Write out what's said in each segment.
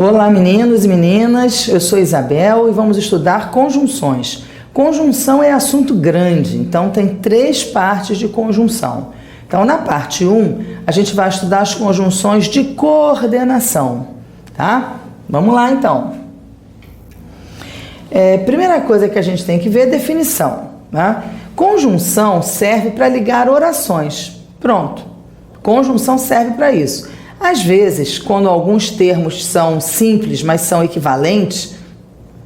Olá meninos e meninas, eu sou Isabel e vamos estudar conjunções. Conjunção é assunto grande, então tem 3 partes de conjunção. Então na parte 1, a gente vai estudar as conjunções de coordenação, tá? Vamos lá então. Primeira coisa que a gente tem que ver é definição, tá? Conjunção serve para ligar orações, pronto. Conjunção serve para isso. Às vezes, quando alguns termos são simples, mas são equivalentes,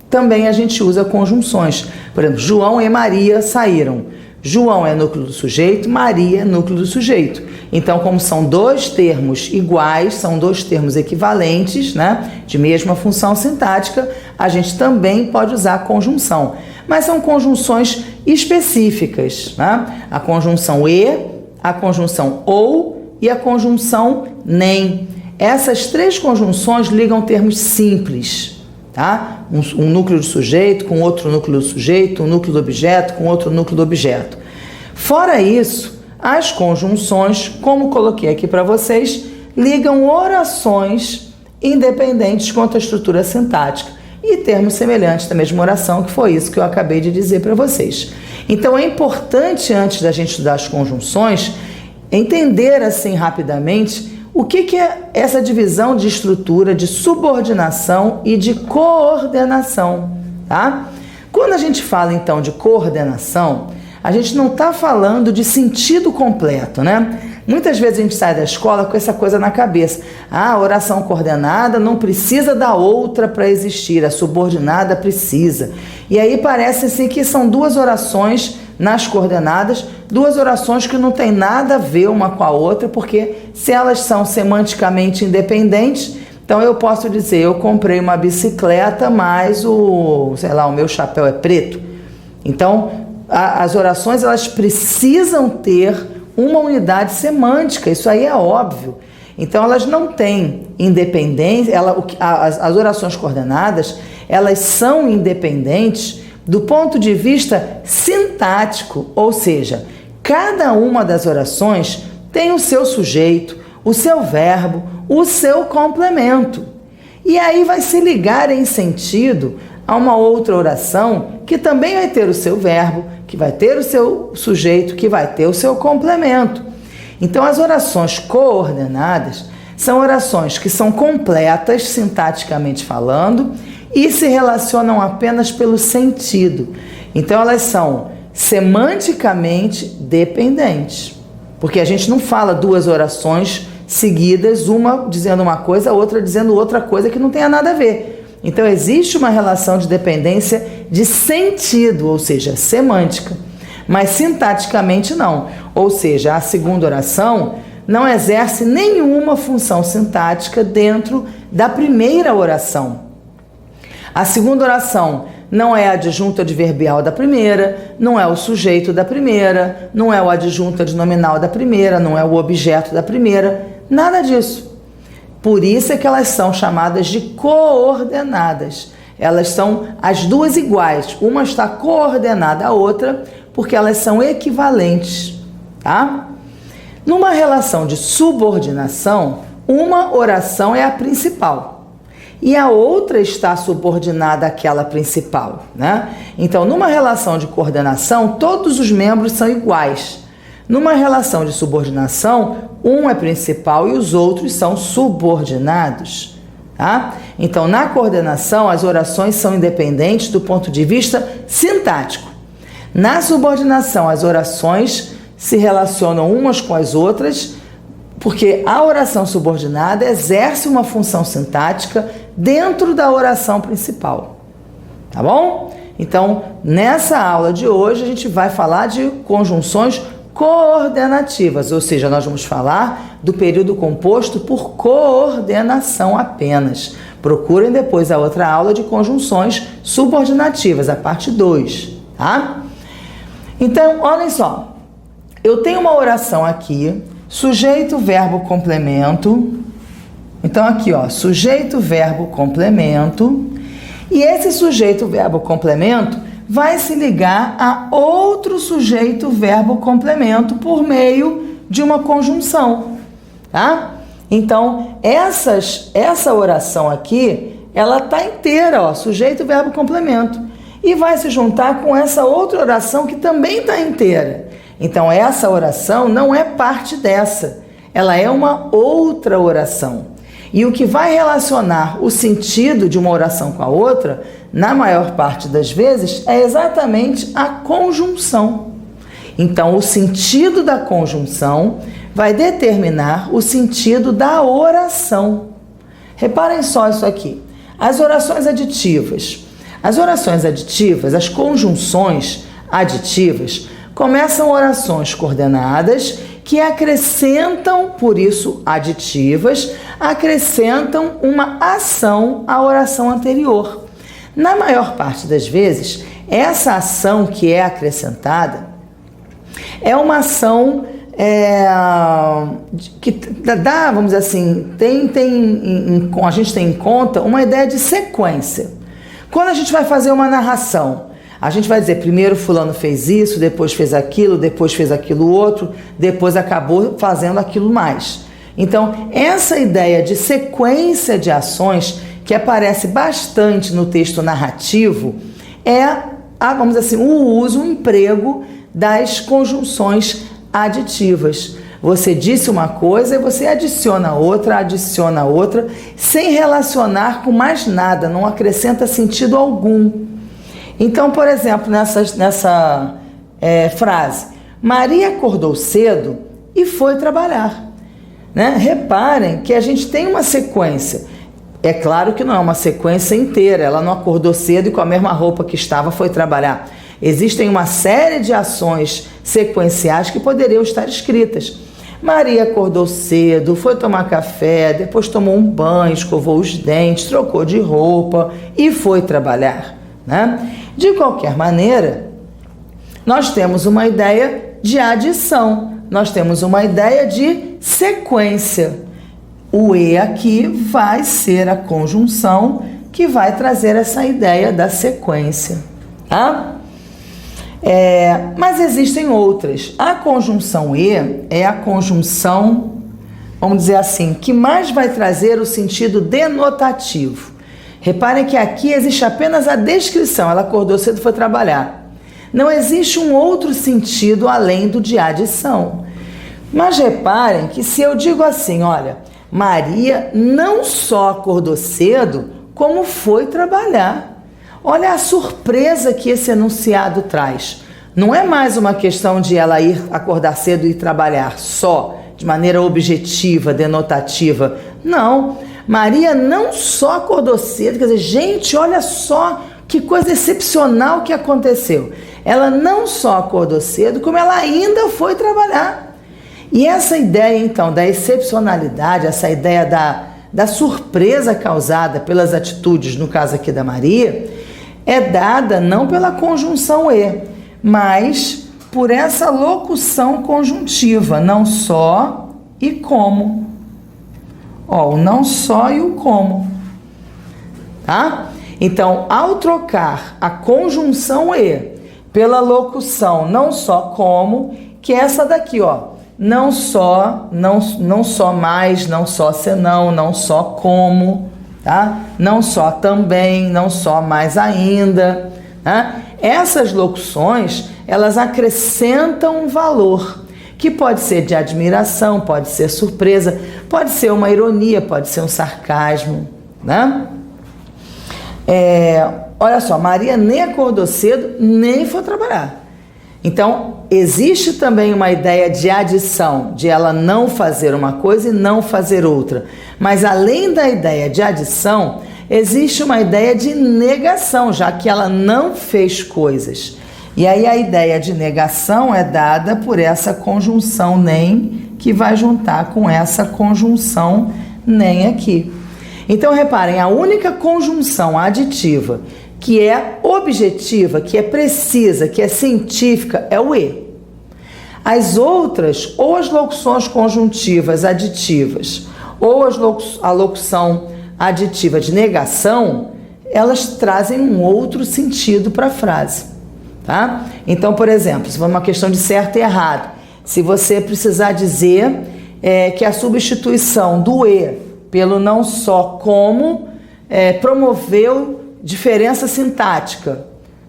também a gente usa conjunções. Por exemplo, João e Maria saíram. João é núcleo do sujeito, Maria é núcleo do sujeito. Então, como são 2 termos iguais, são 2 termos equivalentes, né, de mesma função sintática, a gente também pode usar conjunção. Mas são conjunções específicas, né? A conjunção e, a conjunção ou e a conjunção nem. Essas 3 conjunções ligam termos simples, tá? Um núcleo do sujeito com outro núcleo do sujeito, um núcleo do objeto com outro núcleo do objeto. Fora isso, as conjunções, como coloquei aqui para vocês, ligam orações independentes quanto à estrutura sintática e termos semelhantes da mesma oração, que foi isso que eu acabei de dizer para vocês. Então é importante, antes da gente estudar as conjunções, entender assim rapidamente o que é essa divisão de estrutura, de subordinação e de coordenação, tá? Quando a gente fala então de coordenação, a gente não está falando de sentido completo, né? Muitas vezes a gente sai da escola com essa coisa na cabeça. A oração coordenada não precisa da outra para existir, a subordinada precisa. E aí parece assim que são 2 orações nas coordenadas, 2 orações que não tem nada a ver uma com a outra, porque se elas são semanticamente independentes, então eu posso dizer, eu comprei uma bicicleta, mas o meu chapéu é preto. Então, as orações, elas precisam ter uma unidade semântica, isso aí é óbvio. Então, elas não têm independência, as orações coordenadas, elas são independentes do ponto de vista sintático, ou seja, cada uma das orações tem o seu sujeito, o seu verbo, o seu complemento. E aí vai se ligar em sentido a uma outra oração que também vai ter o seu verbo, que vai ter o seu sujeito, que vai ter o seu complemento. Então, as orações coordenadas são orações que são completas, sintaticamente falando, e se relacionam apenas pelo sentido. Então, elas são semanticamente dependentes. Porque a gente não fala 2 orações seguidas, uma dizendo uma coisa, a outra dizendo outra coisa que não tenha nada a ver. Então, existe uma relação de dependência de sentido, ou seja, semântica. Mas sintaticamente não. Ou seja, a segunda oração não exerce nenhuma função sintática dentro da primeira oração. A segunda oração não é a adjunto adverbial da primeira, não é o sujeito da primeira, não é o adjunto adnominal da primeira, não é o objeto da primeira, nada disso. Por isso é que elas são chamadas de coordenadas. Elas são as 2 iguais, uma está coordenada à outra porque elas são equivalentes, tá? Numa relação de subordinação, uma oração é a principal e a outra está subordinada àquela principal, né? Então, numa relação de coordenação, todos os membros são iguais. Numa relação de subordinação, um é principal e os outros são subordinados, tá? Então, na coordenação, as orações são independentes do ponto de vista sintático. Na subordinação, as orações se relacionam umas com as outras, porque a oração subordinada exerce uma função sintática dentro da oração principal, tá bom? Então, nessa aula de hoje, a gente vai falar de conjunções coordenativas, ou seja, nós vamos falar do período composto por coordenação apenas. Procurem depois a outra aula de conjunções subordinativas, a parte 2, tá? Então, olhem só, eu tenho uma oração aqui, sujeito, verbo, complemento. Então, aqui, ó, sujeito, verbo, complemento. E esse sujeito, verbo, complemento vai se ligar a outro sujeito, verbo, complemento por meio de uma conjunção, tá? Então, essa oração aqui, ela está inteira, ó, sujeito, verbo, complemento. E vai se juntar com essa outra oração que também está inteira. Então, essa oração não é parte dessa. Ela é uma outra oração. E o que vai relacionar o sentido de uma oração com a outra, na maior parte das vezes, é exatamente a conjunção. Então, o sentido da conjunção vai determinar o sentido da oração. Reparem só isso aqui. As orações aditivas. As orações aditivas, as conjunções aditivas, começam orações coordenadas que acrescentam, por isso aditivas, acrescentam uma ação à oração anterior. Na maior parte das vezes, essa ação que é acrescentada é uma ação que dá, vamos dizer assim, a gente tem em conta uma ideia de sequência. Quando a gente vai fazer uma narração, a gente vai dizer, primeiro fulano fez isso, depois fez aquilo outro, depois acabou fazendo aquilo mais. Então, essa ideia de sequência de ações, que aparece bastante no texto narrativo, vamos dizer assim, o emprego das conjunções aditivas. Você disse uma coisa e você adiciona outra, sem relacionar com mais nada, não acrescenta sentido algum. Então, por exemplo, nessa frase, Maria acordou cedo e foi trabalhar. Né? Reparem que a gente tem uma sequência. É claro que não é uma sequência inteira, ela não acordou cedo e com a mesma roupa que estava foi trabalhar. Existem uma série de ações sequenciais que poderiam estar escritas. Maria acordou cedo, foi tomar café, depois tomou um banho, escovou os dentes, trocou de roupa e foi trabalhar. Né? De qualquer maneira, nós temos uma ideia de adição, nós temos uma ideia de sequência. O E aqui vai ser a conjunção que vai trazer essa ideia da sequência. Tá? Mas existem outras. A conjunção E é a conjunção, vamos dizer assim, que mais vai trazer o sentido denotativo. Reparem que aqui existe apenas a descrição, ela acordou cedo e foi trabalhar. Não existe um outro sentido além do de adição. Mas reparem que se eu digo assim, olha, Maria não só acordou cedo, como foi trabalhar. Olha a surpresa que esse enunciado traz. Não é mais uma questão de ela ir acordar cedo e trabalhar só, de maneira objetiva, denotativa. Não, Maria não só acordou cedo, quer dizer, gente, olha só que coisa excepcional que aconteceu. Ela não só acordou cedo, como ela ainda foi trabalhar. E essa ideia, então, da excepcionalidade, essa ideia da surpresa causada pelas atitudes, no caso aqui da Maria, é dada não pela conjunção E, mas por essa locução conjuntiva, não só e como. Ó, o não só e o como. Tá? Então, ao trocar a conjunção E pela locução não só como, que é essa daqui, ó. Não só mais, não só senão, não só como, tá? Não só também, não só mais ainda, tá? Essas locuções, elas acrescentam um valor, que pode ser de admiração, pode ser surpresa, pode ser uma ironia, pode ser um sarcasmo, né? Olha só, Maria nem acordou cedo, nem foi trabalhar. Então, existe também uma ideia de adição, de ela não fazer uma coisa e não fazer outra. Mas além da ideia de adição, existe uma ideia de negação, já que ela não fez coisas. E aí a ideia de negação é dada por essa conjunção nem, que vai juntar com essa conjunção nem aqui. Então, reparem, a única conjunção aditiva que é objetiva, que é precisa, que é científica, é o E. As outras, ou as locuções conjuntivas aditivas, ou a locução aditiva de negação, elas trazem um outro sentido para a frase. Tá? Então, por exemplo, se for uma questão de certo e errado, se você precisar dizer que a substituição do e pelo não só como promoveu diferença sintática.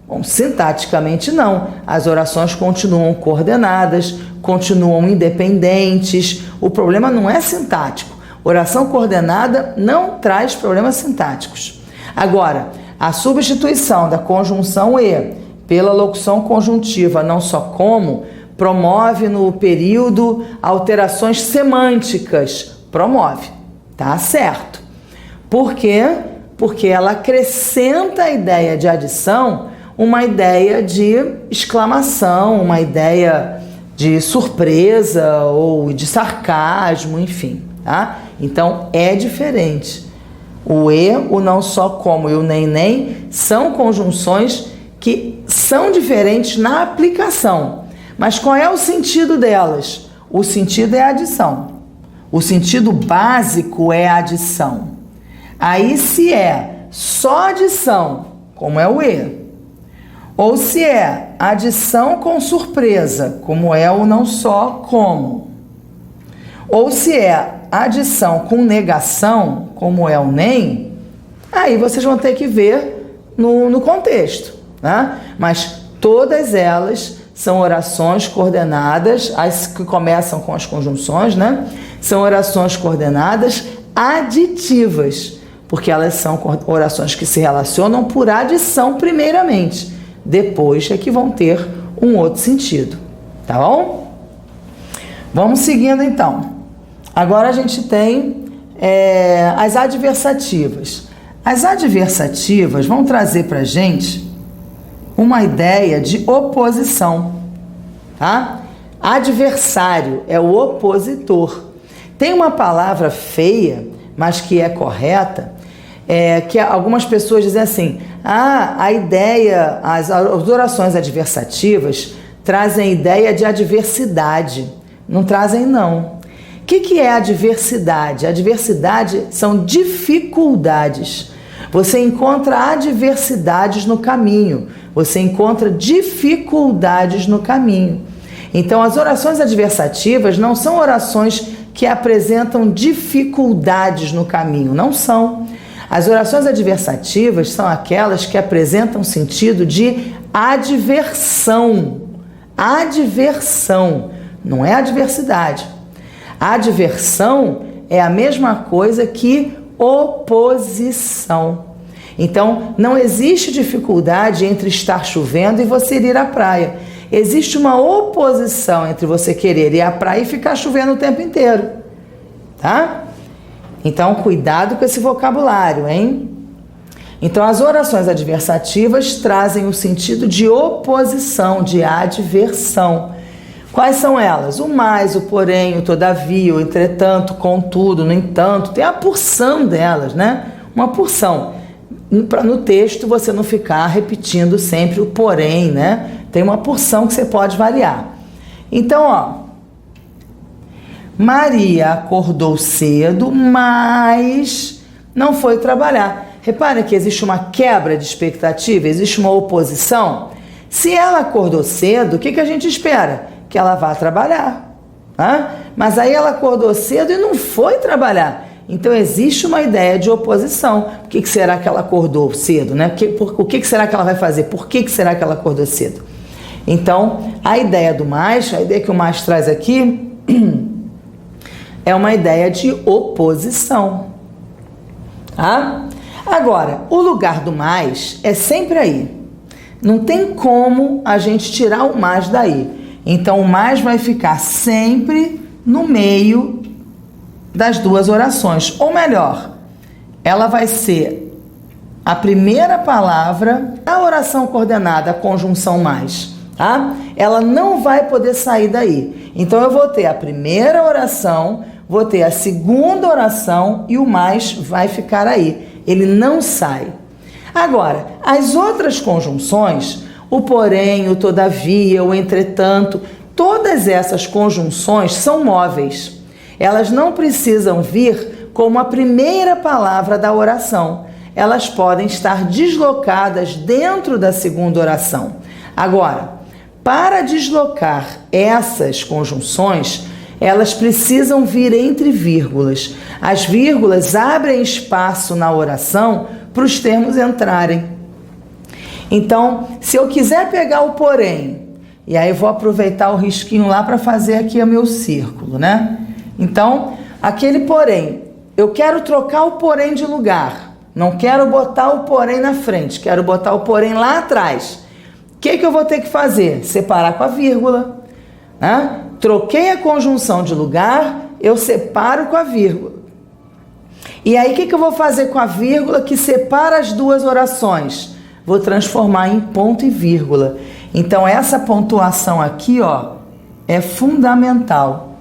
Bom, sintaticamente não. As orações continuam coordenadas, continuam independentes. O problema não é sintático. Oração coordenada não traz problemas sintáticos. Agora, a substituição da conjunção e pela locução conjuntiva não só como promove no período alterações semânticas. Promove, tá certo. Por quê? Porque ela acrescenta a ideia de adição, uma ideia de exclamação, uma ideia de surpresa ou de sarcasmo, enfim, tá? Então é diferente. O e, o não só como e o nem são conjunções que são diferentes na aplicação. Mas qual é o sentido delas? O sentido é a adição. O sentido básico é a adição. Aí se é só adição, como é o e, ou se é adição com surpresa, como é o não só como, ou se é adição com negação, como é o nem, aí vocês vão ter que ver no contexto, né? Mas todas elas são orações coordenadas, as que começam com as conjunções, né? São orações coordenadas aditivas, porque elas são orações que se relacionam por adição primeiramente, depois é que vão ter um outro sentido, tá bom? Vamos seguindo então. Agora a gente tem as adversativas. As adversativas vão trazer para a gente uma ideia de oposição, tá? Adversário é o opositor. Tem uma palavra feia, mas que é correta, que algumas pessoas dizem assim, a ideia, as orações adversativas trazem a ideia de adversidade. Não trazem, não. O que é adversidade? Adversidade são dificuldades. Você encontra adversidades no caminho, você encontra dificuldades no caminho. Então, as orações adversativas não são orações que apresentam dificuldades no caminho, não são. As orações adversativas são aquelas que apresentam sentido de adversão. Adversão, não é adversidade. Adversão é a mesma coisa que oposição. Então, não existe dificuldade entre estar chovendo e você ir à praia. Existe uma oposição entre você querer ir à praia e ficar chovendo o tempo inteiro, tá? Então, cuidado com esse vocabulário, hein? Então, as orações adversativas trazem o sentido de oposição, de adversão. Quais são elas? O mais, o porém, o todavia, o entretanto, contudo, no entanto. Tem a porção delas, né? Uma porção. Para no texto você não ficar repetindo sempre o porém, né? Tem uma porção que você pode variar. Então, ó. Maria acordou cedo, mas não foi trabalhar. Repare que existe uma quebra de expectativa, existe uma oposição. Se ela acordou cedo, o que a gente espera? Que ela vá trabalhar. Né? Mas aí ela acordou cedo e não foi trabalhar. Então existe uma ideia de oposição. Por que será que ela acordou cedo? Né? O que será que ela vai fazer? Por que será que ela acordou cedo? Então, a ideia do mais, a ideia que o mais traz aqui, é uma ideia de oposição. Tá? Agora, o lugar do mais é sempre aí. Não tem como a gente tirar o mais daí. Então, o mais vai ficar sempre no meio das duas orações. Ou melhor, ela vai ser a primeira palavra da oração coordenada, a conjunção mais, tá? Ela não vai poder sair daí. Então, eu vou ter a primeira oração, vou ter a segunda oração e o mais vai ficar aí. Ele não sai. Agora, as outras conjunções, o porém, o todavia, o entretanto, todas essas conjunções são móveis. Elas não precisam vir como a primeira palavra da oração. Elas podem estar deslocadas dentro da segunda oração. Agora, para deslocar essas conjunções, elas precisam vir entre vírgulas. As vírgulas abrem espaço na oração para os termos entrarem. Então, se eu quiser pegar o porém, e aí vou aproveitar o risquinho lá para fazer aqui o meu círculo, né? Então, aquele porém, eu quero trocar o porém de lugar. Não quero botar o porém na frente, quero botar o porém lá atrás. O que eu vou ter que fazer? Separar com a vírgula, né? Troquei a conjunção de lugar, eu separo com a vírgula. E aí, o que eu vou fazer com a vírgula que separa as duas orações? Vou transformar em ponto e vírgula. Então, essa pontuação aqui, ó, é fundamental.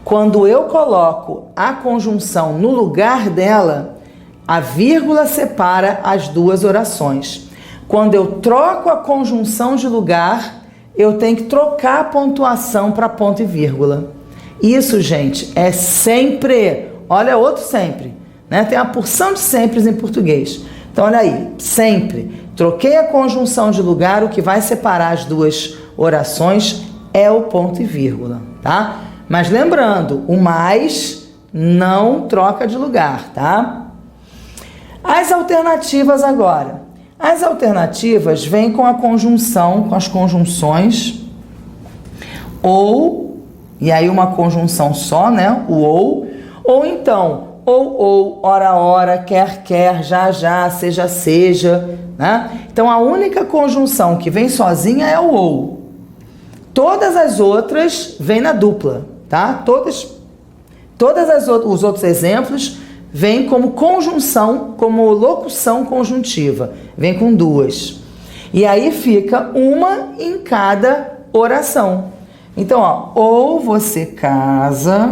Quando eu coloco a conjunção no lugar dela, a vírgula separa as duas orações. Quando eu troco a conjunção de lugar, eu tenho que trocar a pontuação para ponto e vírgula. Isso, gente, é sempre. Olha, outro sempre, né? Tem uma porção de sempre em português. Então, olha aí, sempre. Troquei a conjunção de lugar, o que vai separar as duas orações é o ponto e vírgula, tá? Mas lembrando, o mais não troca de lugar, tá? As alternativas agora. As alternativas vêm com a conjunção, com as conjunções ou, e aí uma conjunção só, né? O ou então, ou, ora, quer, já, seja, né? Então, a única conjunção que vem sozinha é o ou. Todas as outras vêm na dupla, tá? Todos os outros exemplos vêm como conjunção, como locução conjuntiva. Vem com duas. E aí fica uma em cada oração. Então, ó, ou você casa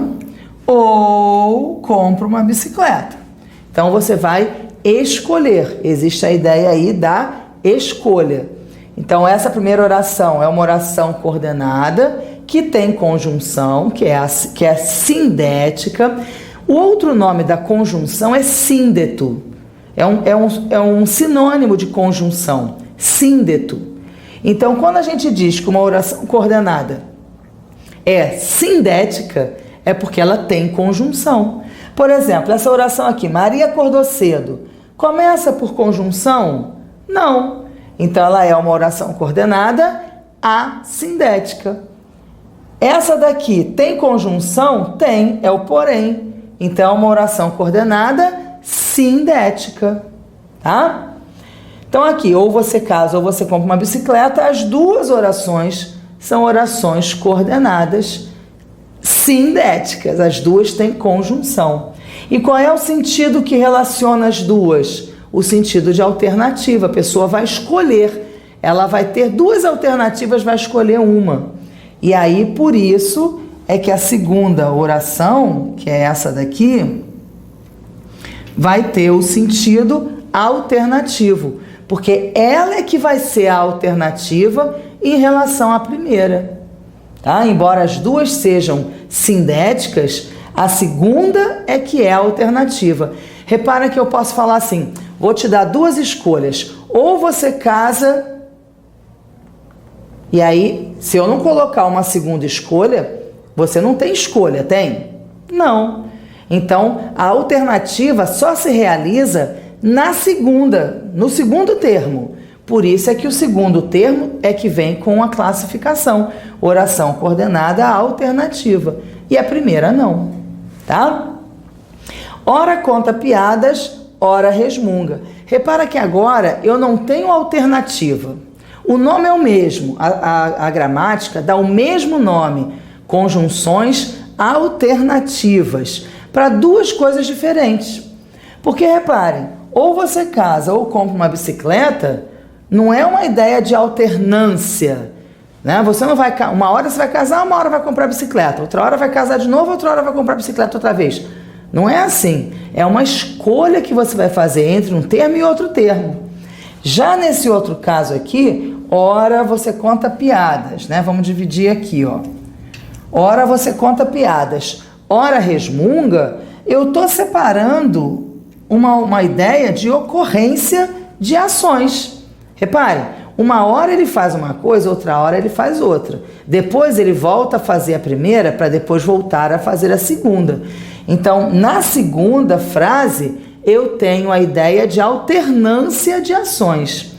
ou compra uma bicicleta. Então, você vai escolher. Existe a ideia aí da escolha. Então, essa primeira oração é uma oração coordenada que tem conjunção, que é sindética. O outro nome da conjunção é síndeto. É um sinônimo de conjunção. Síndeto. Então, quando a gente diz que uma oração coordenada é sindética, é porque ela tem conjunção. Por exemplo, essa oração aqui, Maria acordou cedo, começa por conjunção? Não. Então, ela é uma oração coordenada assindética. Essa daqui tem conjunção? Tem, é o porém. Então, é uma oração coordenada sindética, tá? Então, aqui, ou você casa ou você compra uma bicicleta, as duas orações são orações coordenadas sindéticas. As duas têm conjunção. E qual é o sentido que relaciona as duas? O sentido de alternativa. A pessoa vai escolher. Ela vai ter duas alternativas, vai escolher uma. E aí, por isso, é que a segunda oração, que é essa daqui, vai ter o sentido alternativo. Porque ela é que vai ser a alternativa em relação à primeira. Tá? Embora as duas sejam sindéticas, a segunda é que é a alternativa. Repara que eu posso falar assim, vou te dar duas escolhas. Ou você casa, e aí, se eu não colocar uma segunda escolha, você não tem escolha, tem? Não. Então, a alternativa só se realiza na segunda, no segundo termo. Por isso é que o segundo termo é que vem com a classificação. Oração coordenada alternativa. E a primeira não, tá? Ora conta piadas, ora resmunga. Repara que agora eu não tenho alternativa. O nome é o mesmo. A gramática dá o mesmo nome. Conjunções alternativas. Para duas coisas diferentes. Porque reparem, ou você casa ou compra uma bicicleta, não é uma ideia de alternância, né? Você não vai, uma hora você vai casar, uma hora vai comprar bicicleta, outra hora vai casar de novo, outra hora vai comprar bicicleta outra vez. Não é assim. É uma escolha que você vai fazer entre um termo e outro termo. Já nesse outro caso aqui, ora você conta piadas, né? Vamos dividir aqui, ó. Ora você conta piadas, ora resmunga. Eu estou separando uma ideia de ocorrência de ações. Repare, uma hora ele faz uma coisa, outra hora ele faz outra. Depois ele volta a fazer a primeira para depois voltar a fazer a segunda. Então, na segunda frase, eu tenho a ideia de alternância de ações.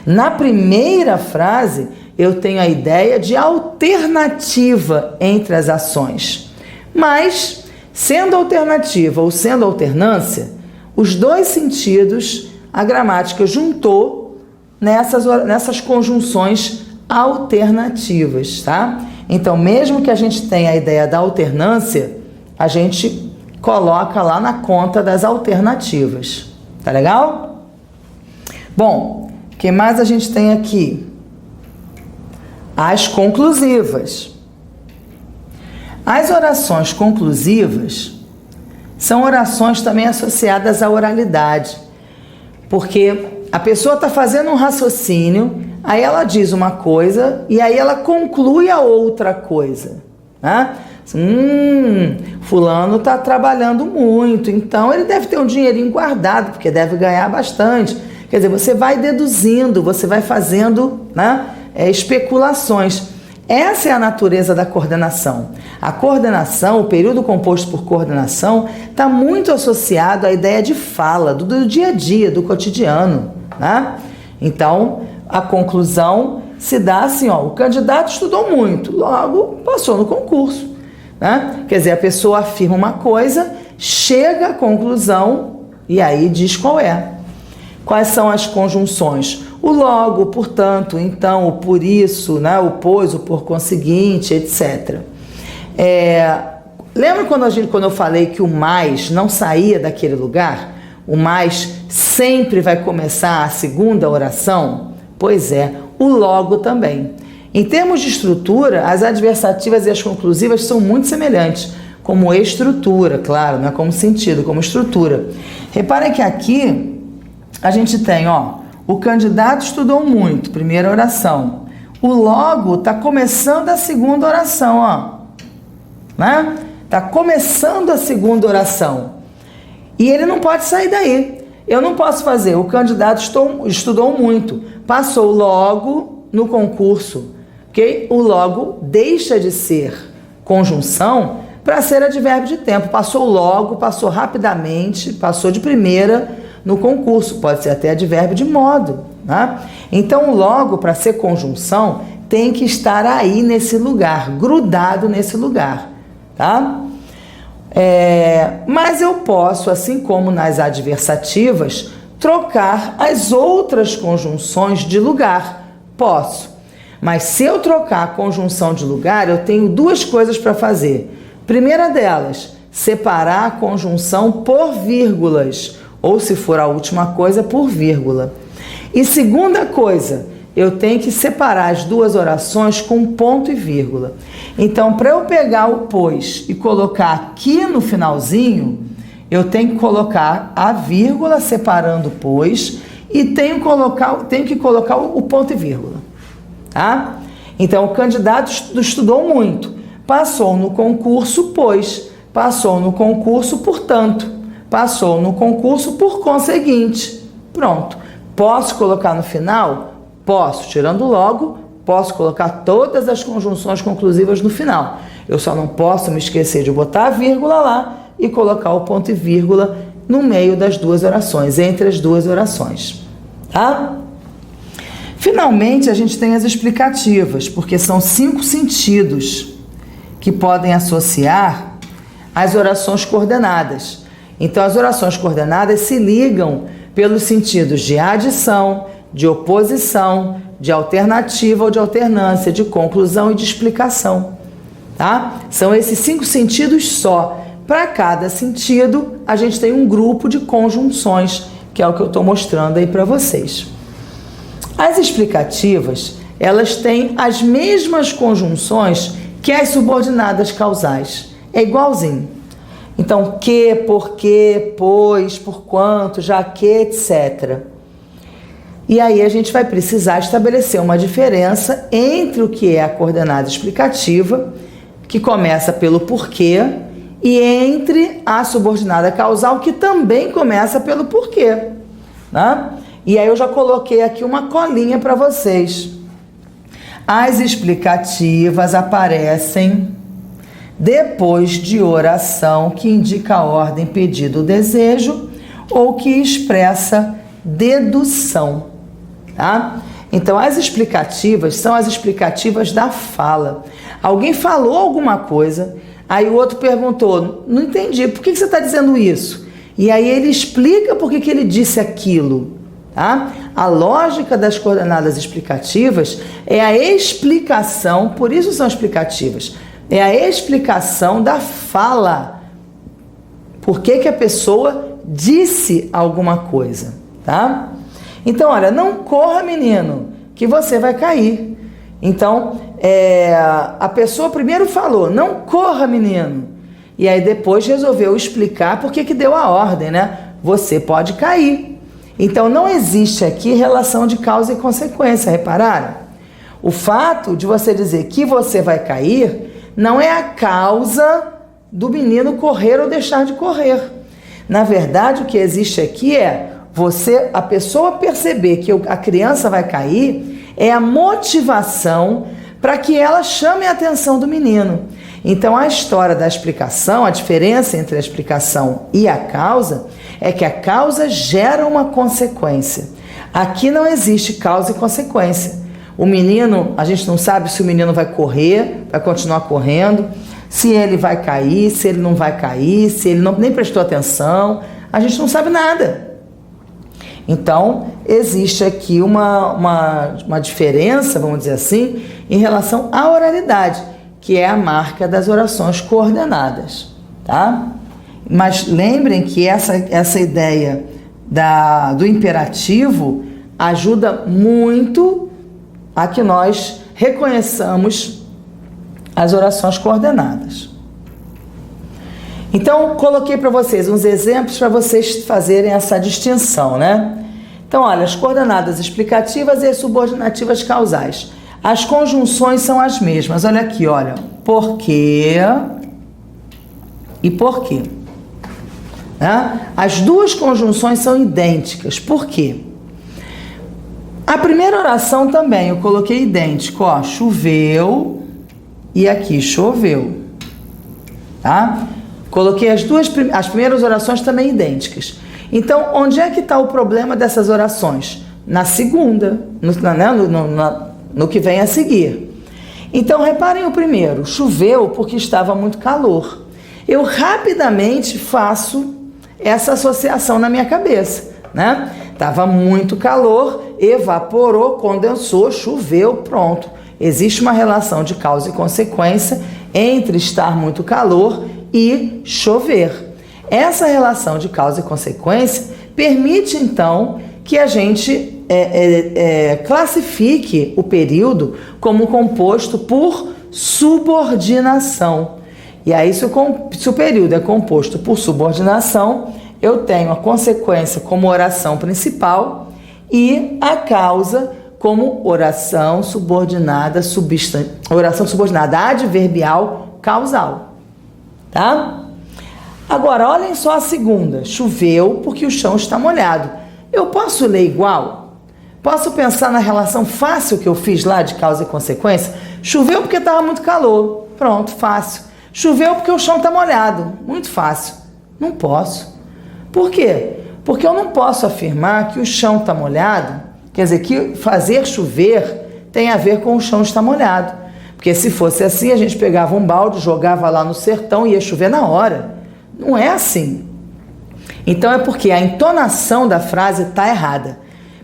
Na primeira frase, eu tenho a ideia de alternativa entre as ações. Mas, sendo alternativa ou sendo alternância, os dois sentidos a gramática juntou nessas conjunções alternativas, tá? Então, mesmo que a gente tenha a ideia da alternância, a gente coloca lá na conta das alternativas. Tá legal? Bom, o que mais a gente tem aqui? As conclusivas. As orações conclusivas são orações também associadas à oralidade, porque a pessoa está fazendo um raciocínio, aí ela diz uma coisa e aí ela conclui a outra coisa, né? Fulano está trabalhando muito, então ele deve ter um dinheirinho guardado, porque deve ganhar bastante. Quer dizer, você vai deduzindo, você vai fazendo, né, especulações. Essa é a natureza da coordenação. A coordenação, o período composto por coordenação, está muito associado à ideia de fala, do dia a dia, do cotidiano, né? Então, a conclusão se dá assim, ó, o candidato estudou muito, logo passou no concurso, né? Quer dizer, a pessoa afirma uma coisa, chega à conclusão e aí diz qual é. Quais são as conjunções? O logo, portanto, então, o por isso, né? O pois, o por conseguinte, etc. Lembra quando eu falei que o mais não saía daquele lugar? O mais sempre vai começar a segunda oração? Pois é, o logo também. Em termos de estrutura, as adversativas e as conclusivas são muito semelhantes, como estrutura, claro, não é como sentido, como estrutura. Reparem que aqui a gente tem, ó, o candidato estudou muito, primeira oração. O logo está começando a segunda oração, ó, né? Está começando a segunda oração. E ele não pode sair daí. Eu não posso fazer, o candidato estudou muito, passou logo no concurso, ok? O logo deixa de ser conjunção para ser advérbio de tempo. Passou logo, passou rapidamente, passou de primeira no concurso, pode ser até advérbio de modo, né? Então, o logo, para ser conjunção, tem que estar aí nesse lugar, grudado nesse lugar, tá? Mas eu posso, assim como nas adversativas, trocar as outras conjunções de lugar. Posso. Mas se eu trocar a conjunção de lugar, eu tenho duas coisas para fazer. Primeira delas, separar a conjunção por vírgulas, ou se for a última coisa, por vírgula. E segunda coisa, eu tenho que separar as duas orações com ponto e vírgula. Então, para eu pegar o pois e colocar aqui no finalzinho, eu tenho que colocar a vírgula separando o pois e tenho que colocar o ponto e vírgula, tá? Então, o candidato estudou muito, passou no concurso, pois, passou no concurso, portanto, passou no concurso, por conseguinte. Pronto. Posso colocar no final? Posso, tirando logo, posso colocar todas as conjunções conclusivas no final. Eu só não posso me esquecer de botar a vírgula lá e colocar o ponto e vírgula no meio das duas orações, entre as duas orações. Tá? Finalmente, a gente tem as explicativas, porque são 5 sentidos que podem associar as orações coordenadas. Então, as orações coordenadas se ligam pelos sentidos de adição, de oposição, de alternativa ou de alternância, de conclusão e de explicação, tá? São esses 5 sentidos só. Para cada sentido, a gente tem um grupo de conjunções, que é o que eu estou mostrando aí para vocês. As explicativas, elas têm as mesmas conjunções que as subordinadas causais. É igualzinho. Então, que, porque, pois, porquanto, já que, etc. E aí a gente vai precisar estabelecer uma diferença entre o que é a coordenada explicativa, que começa pelo porquê, e entre a subordinada causal, que também começa pelo porquê, né? E aí eu já coloquei aqui uma colinha para vocês. As explicativas aparecem depois de oração que indica a ordem, pedido, desejo ou que expressa dedução, tá? Então, as explicativas são as explicativas da fala. Alguém falou alguma coisa, aí o outro perguntou, não entendi, por que você está dizendo isso? E aí ele explica por que ele disse aquilo, tá? A lógica das coordenadas explicativas é a explicação, por isso são explicativas, é a explicação da fala. Por que a pessoa disse alguma coisa, tá? Então, olha, não corra, menino, que você vai cair. Então, a pessoa primeiro falou, não corra, menino. E aí depois resolveu explicar por que deu a ordem, né? Você pode cair. Então, não existe aqui relação de causa e consequência, repararam? O fato de você dizer que você vai cair não é a causa do menino correr ou deixar de correr. Na verdade, o que existe aqui é a pessoa perceber que a criança vai cair, é a motivação para que ela chame a atenção do menino. Então, a história da explicação, a diferença entre a explicação e a causa, é que a causa gera uma consequência. Aqui não existe causa e consequência. O menino, a gente não sabe se o menino vai correr, vai continuar correndo, se ele vai cair, se ele não vai cair, se ele nem prestou atenção, a gente não sabe nada. Então, existe aqui uma diferença, vamos dizer assim, em relação à oralidade, que é a marca das orações coordenadas, tá? Mas lembrem que essa ideia do imperativo ajuda muito a que nós reconheçamos as orações coordenadas. Então, coloquei para vocês uns exemplos para vocês fazerem essa distinção, né? Então, olha, as coordenadas explicativas e as subordinativas causais. As conjunções são as mesmas. Olha aqui, olha. Porque e por quê. Né? As duas conjunções são idênticas. Por quê? A primeira oração também, eu coloquei idêntico, ó. Choveu e aqui choveu. Tá? Coloquei as primeiras orações também idênticas. Então, onde é que está o problema dessas orações? Na segunda, no que vem a seguir. Então, reparem o primeiro. Choveu porque estava muito calor. Eu rapidamente faço essa associação na minha cabeça, né? Estava muito calor, evaporou, condensou, choveu, pronto. Existe uma relação de causa e consequência entre estar muito calor e chover. Essa relação de causa e consequência permite, então, que a gente classifique o período como composto por subordinação. E aí, se o período é composto por subordinação, eu tenho a consequência como oração principal e a causa como oração subordinada adverbial causal. Tá? Agora, olhem só a segunda. Choveu porque o chão está molhado. Eu posso ler igual? Posso pensar na relação fácil que eu fiz lá de causa e consequência? Choveu porque estava muito calor. Pronto, fácil. Choveu porque o chão está molhado. Muito fácil. Não posso. Por quê? Porque eu não posso afirmar que o chão está molhado, quer dizer, que fazer chover tem a ver com o chão estar molhado. Porque se fosse assim, a gente pegava um balde, jogava lá no sertão e ia chover na hora. Não é assim. Então é porque a entonação da frase está errada.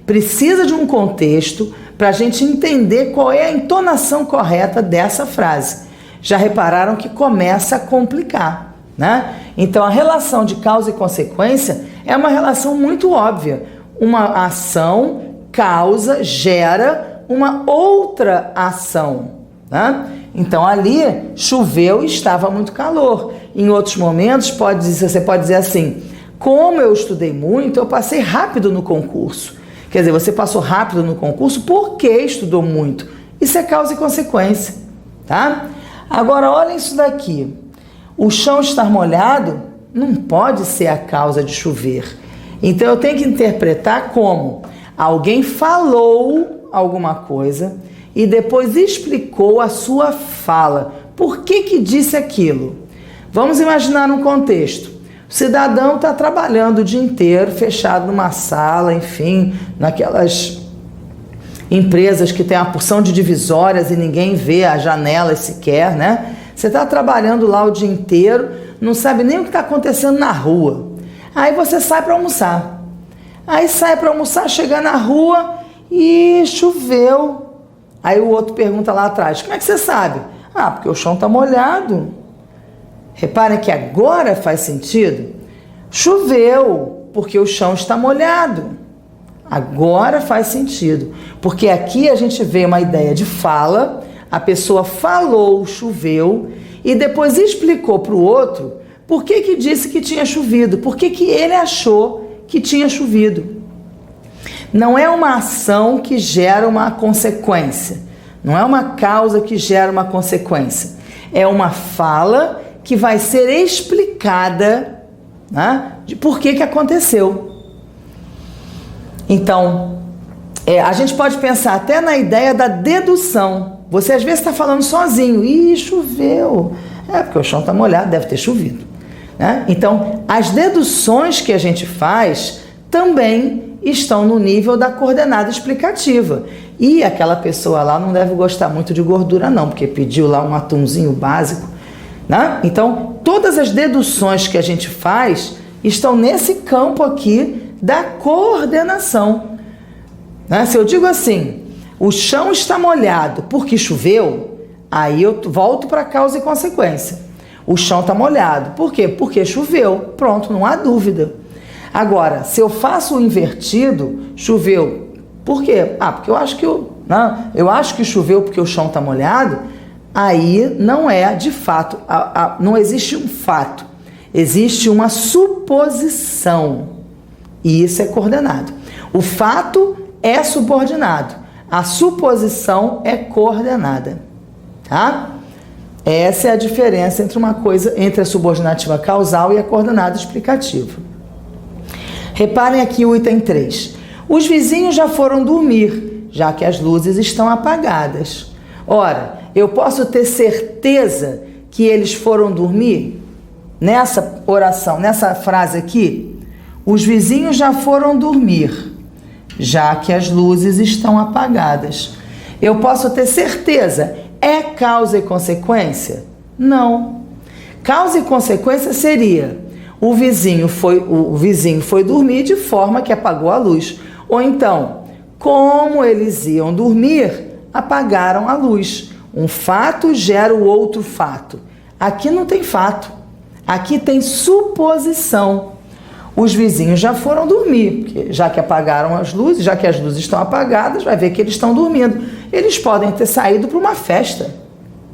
Precisa de um contexto para a gente entender qual é a entonação correta dessa frase. Já repararam que começa a complicar, né? Então a relação de causa e consequência é uma relação muito óbvia. Uma ação causa, gera uma outra ação, né? Então ali choveu e estava muito calor. Em outros momentos você pode dizer assim: como eu estudei muito, eu passei rápido no concurso. Quer dizer, você passou rápido no concurso porque estudou muito. Isso é causa e consequência, tá? Agora olhem isso daqui. O chão estar molhado não pode ser a causa de chover. Então eu tenho que interpretar como Alguém falou alguma coisa e depois explicou a sua fala. Por que disse aquilo? Vamos imaginar um contexto. O cidadão está trabalhando o dia inteiro, fechado numa sala, enfim, naquelas empresas que tem uma porção de divisórias e ninguém vê as janelas sequer, né? Você está trabalhando lá o dia inteiro, não sabe nem o que está acontecendo na rua. Aí você sai para almoçar. Aí sai para almoçar, chega na rua e choveu. Aí o outro pergunta lá atrás, como é que você sabe? Ah, porque o chão está molhado. Reparem que agora faz sentido. Choveu, porque o chão está molhado. Agora faz sentido. Porque aqui a gente vê uma ideia de fala, a pessoa falou, choveu, e depois explicou para o outro por que disse que tinha chovido, por que ele achou que tinha chovido. Não é uma ação que gera uma consequência, não é uma causa que gera uma consequência, é uma fala que vai ser explicada, né, de por que aconteceu. Então, a gente pode pensar até na ideia da dedução. Você às vezes está falando sozinho, ih, choveu, porque o chão está molhado, deve ter chovido, né? Então, as deduções que a gente faz também estão no nível da coordenada explicativa. E aquela pessoa lá não deve gostar muito de gordura não, porque pediu lá um atumzinho básico, né? Então, todas as deduções que a gente faz estão nesse campo aqui da coordenação, né? Se eu digo assim, o chão está molhado porque choveu, aí eu volto para causa e consequência. O chão está molhado. Por quê? Porque choveu. Pronto, não há dúvida. Agora, se eu faço o invertido, choveu. Por quê? Porque eu acho que choveu porque o chão está molhado. Aí não é de fato, não existe um fato. Existe uma suposição. E isso é coordenado. O fato é subordinado. A suposição é coordenada. Tá? Essa é a diferença entre a subordinativa causal e a coordenada explicativa. Reparem aqui o item 3. Os vizinhos já foram dormir, já que as luzes estão apagadas. Ora, eu posso ter certeza que eles foram dormir? Nessa oração, nessa frase aqui, os vizinhos já foram dormir, já que as luzes estão apagadas. Eu posso ter certeza? É causa e consequência? Não. Causa e consequência seria o vizinho foi dormir de forma que apagou a luz. Ou então, como eles iam dormir, apagaram a luz. Um fato gera o outro fato. Aqui não tem fato. Aqui tem suposição. Os vizinhos já foram dormir, porque já que apagaram as luzes, já que as luzes estão apagadas, vai ver que eles estão dormindo. Eles podem ter saído para uma festa,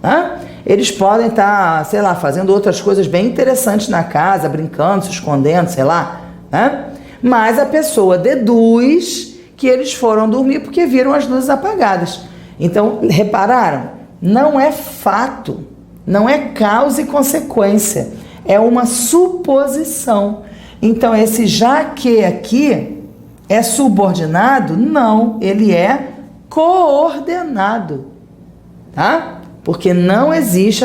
né? Eles podem estar, sei lá, fazendo outras coisas bem interessantes na casa, brincando, se escondendo, sei lá, né? Mas a pessoa deduz que eles foram dormir porque viram as luzes apagadas. Então, repararam? Não é fato, não é causa e consequência, é uma suposição. Então, esse já que aqui é subordinado? Não, ele é coordenado, tá? Porque não existe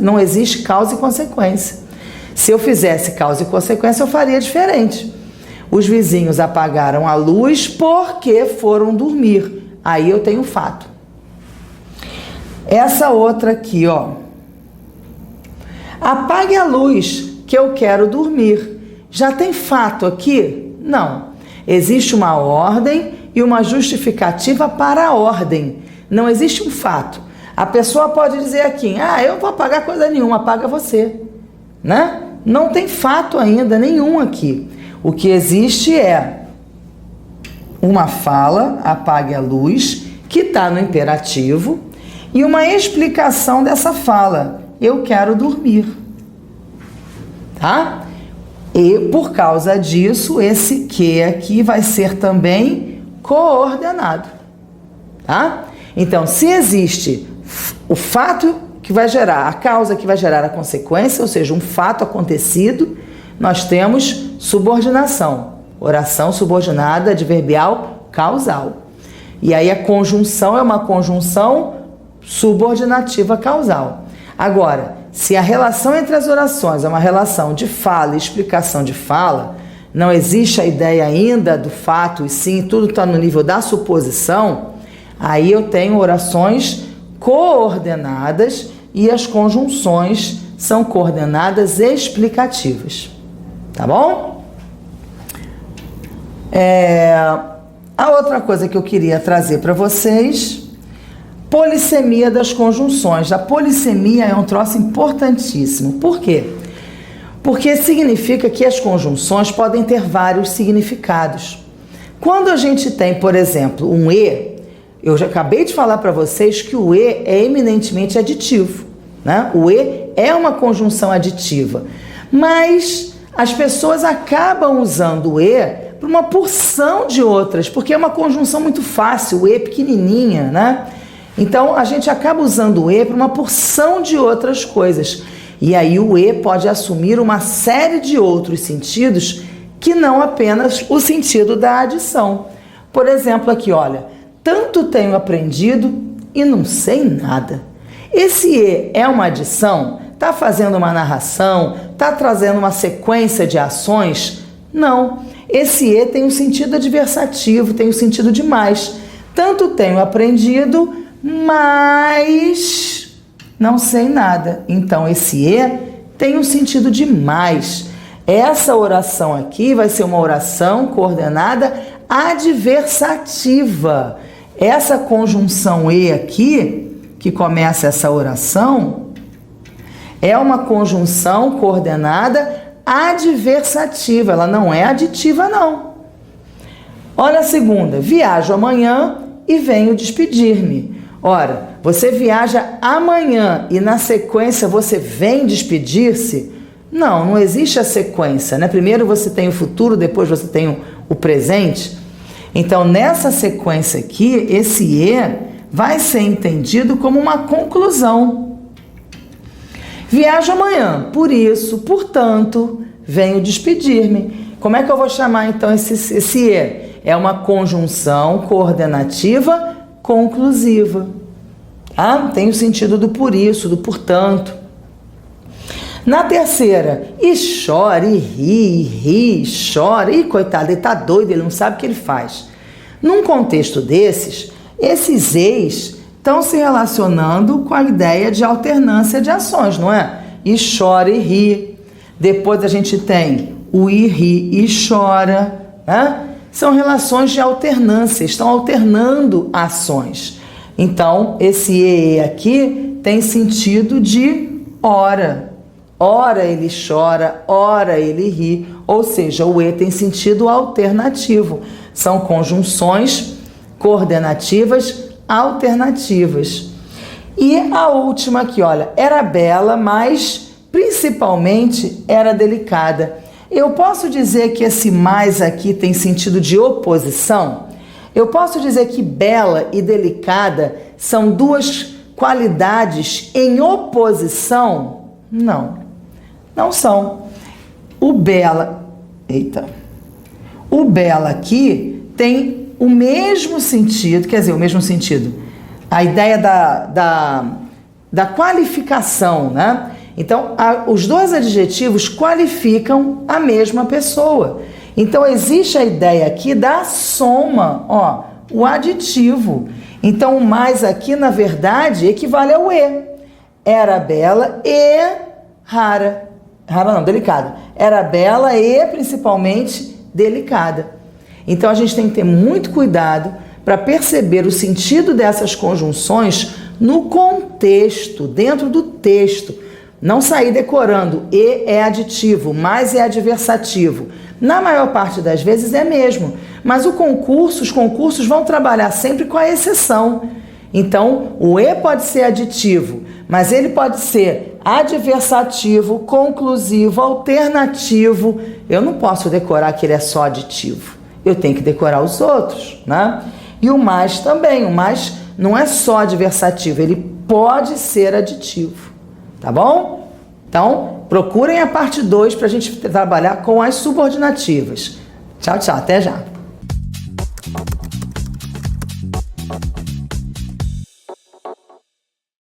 não existe causa e consequência. Se eu fizesse causa e consequência, eu faria diferente. Os vizinhos apagaram a luz porque foram dormir. Aí eu tenho fato. Essa outra aqui, ó. Apague a luz que eu quero dormir. Já tem fato aqui? Não. Existe uma ordem e uma justificativa para a ordem. Não existe um fato. A pessoa pode dizer aqui, eu não vou apagar coisa nenhuma, apaga você, né? Não tem fato ainda nenhum aqui. O que existe é uma fala, apague a luz, que está no imperativo, e uma explicação dessa fala, eu quero dormir, tá? E por causa disso, esse que aqui vai ser também coordenado, tá? Então, se existe o fato que vai gerar, a causa que vai gerar a consequência, ou seja, um fato acontecido, nós temos subordinação, oração subordinada adverbial causal. E aí a conjunção é uma conjunção subordinativa causal. Agora, se a relação entre as orações é uma relação de fala e explicação de fala, não existe a ideia ainda do fato, e sim, tudo está no nível da suposição, aí eu tenho orações coordenadas e as conjunções são coordenadas explicativas. Tá bom? A outra coisa que eu queria trazer para vocês, polissemia das conjunções. A polissemia é um troço importantíssimo. Por quê? Porque significa que as conjunções podem ter vários significados. Quando a gente tem, por exemplo, um E, eu já acabei de falar para vocês que o E é eminentemente aditivo, né? O E é uma conjunção aditiva, mas as pessoas acabam usando o E para uma porção de outras, porque é uma conjunção muito fácil, o E pequenininha, né? Então a gente acaba usando o E para uma porção de outras coisas. E aí o E pode assumir uma série de outros sentidos que não apenas o sentido da adição. Por exemplo, aqui, olha, tanto tenho aprendido e não sei nada. Esse E é uma adição? Está fazendo uma narração? Está trazendo uma sequência de ações? Não. Esse E tem um sentido adversativo, tem um sentido de mais. Tanto tenho aprendido, mas não sei nada. Então, esse E tem um sentido de mais. Essa oração aqui vai ser uma oração coordenada adversativa. Essa conjunção E aqui, que começa essa oração, é uma conjunção coordenada adversativa. Ela não é aditiva, não. Olha a segunda. Viajo amanhã e venho despedir-me. Ora, você viaja amanhã e na sequência você vem despedir-se? Não, não existe a sequência, né? Primeiro você tem o futuro, depois você tem o presente. Então, nessa sequência aqui, esse E vai ser entendido como uma conclusão. Viajo amanhã, por isso, portanto, venho despedir-me. Como é que eu vou chamar então esse E? É uma conjunção coordenativa conclusiva. Tem o sentido do por isso, do portanto. Na terceira, e chora, e ri, chora. Ih, coitado, ele tá doido, ele não sabe o que ele faz. Num contexto desses, esses eis estão se relacionando com a ideia de alternância de ações, não é? E chora e ri. Depois a gente tem o e ri e chora, né? São relações de alternância, estão alternando ações. Então, esse e aqui tem sentido de ora. Ora ele chora, ora ele ri, ou seja, o E tem sentido alternativo. São conjunções coordenativas alternativas. E a última aqui, olha, era bela, mas principalmente era delicada. Eu posso dizer que esse mais aqui tem sentido de oposição? Eu posso dizer que bela e delicada são duas qualidades em oposição? Não. Não são. O bela aqui tem o mesmo sentido, quer dizer, o mesmo sentido, a ideia da qualificação, né? Então, os dois adjetivos qualificam a mesma pessoa. Então, existe a ideia aqui da soma, ó, o aditivo. Então, o mais aqui, na verdade, equivale ao E. Era bela e rara. Rara não, delicada. Era bela e principalmente delicada. Então a gente tem que ter muito cuidado para perceber o sentido dessas conjunções no contexto, dentro do texto. Não sair decorando, e é aditivo, mais é adversativo. Na maior parte das vezes é mesmo, mas os concursos vão trabalhar sempre com a exceção. Então, o e pode ser aditivo, mas ele pode ser adversativo, conclusivo, alternativo. Eu não posso decorar que ele é só aditivo. Eu tenho que decorar os outros, né? E o mais também. O mais não é só adversativo, ele pode ser aditivo. Tá bom? Então, procurem a parte 2 para a gente trabalhar com as subordinativas. Tchau, tchau. Até já.